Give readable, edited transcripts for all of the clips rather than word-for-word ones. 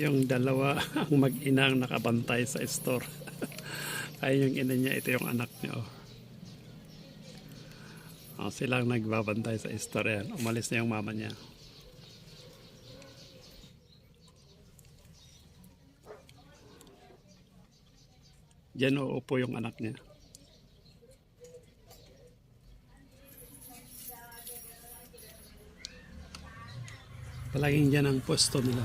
Yung dalawa ang mag-ina ang nakabantay sa store. Ay yung ina niya, ito yung anak niya. Silang nagbabantay sa store yan. Umalis na yung mama niya. Diyan uupo yung anak niya. Palaging dyan ang pwesto nila.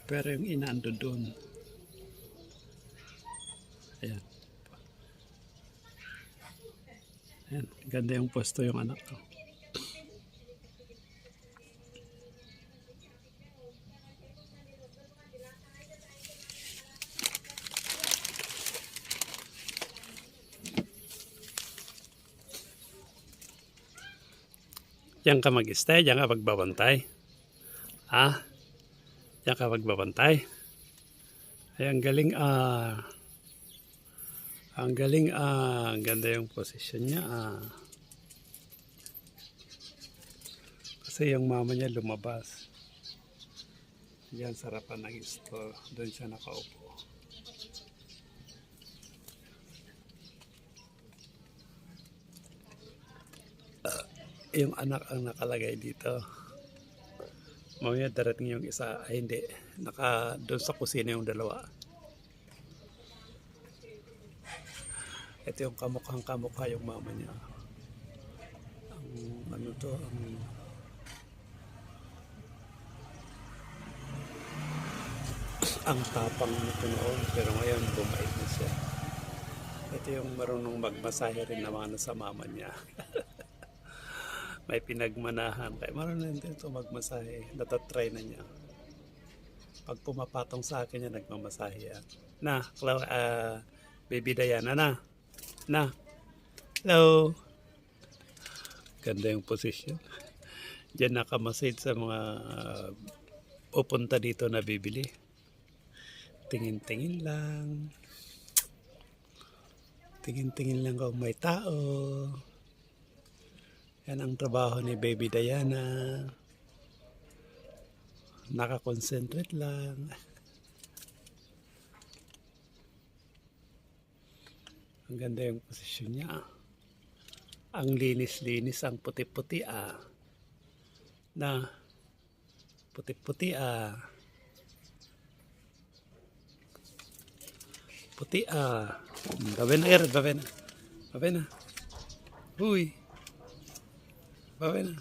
Pero yung ina ando doon. Ayan. Ayan. Ganda yung pwesto yung anak ko. Diyan ka mag-stay, diyan ka magbabantay. Diyan ka magbabantay. Ay, ang galing ang galing ang ganda yung posisyon niya Kasi yung mama niya lumabas. Diyan sarapan ng store. Doon siya nakaupo. Yung anak ang nakalagay dito. Mamaya darating yung isa. Ay hindi. Doon sa kusina yung dalawa. Ito yung kamukhang-kamukha yung mama niya. Ang tapang nito noon. Pero ngayon bumait na siya. Ito yung marunong magmasahe rin naman sa mama niya. May pinagmanahan. Kaya marunong din ito magmasahe. Natatry na niya. Pag pumapatong sa akin niya, nagmamasahe yan. Baby Diana na. Hello. Ganda yung posisyon. Diyan nakamasid sa mga pupunta dito na bibili. Tingin-tingin lang. Tingin-tingin lang kung may tao. Yan ang trabaho ni Baby Diana. Nakakonsentrate lang. Ang ganda yung posisyon niya. Ang linis-linis, ang puti-puti puti-puti puti Babe na. Huy. Babe na.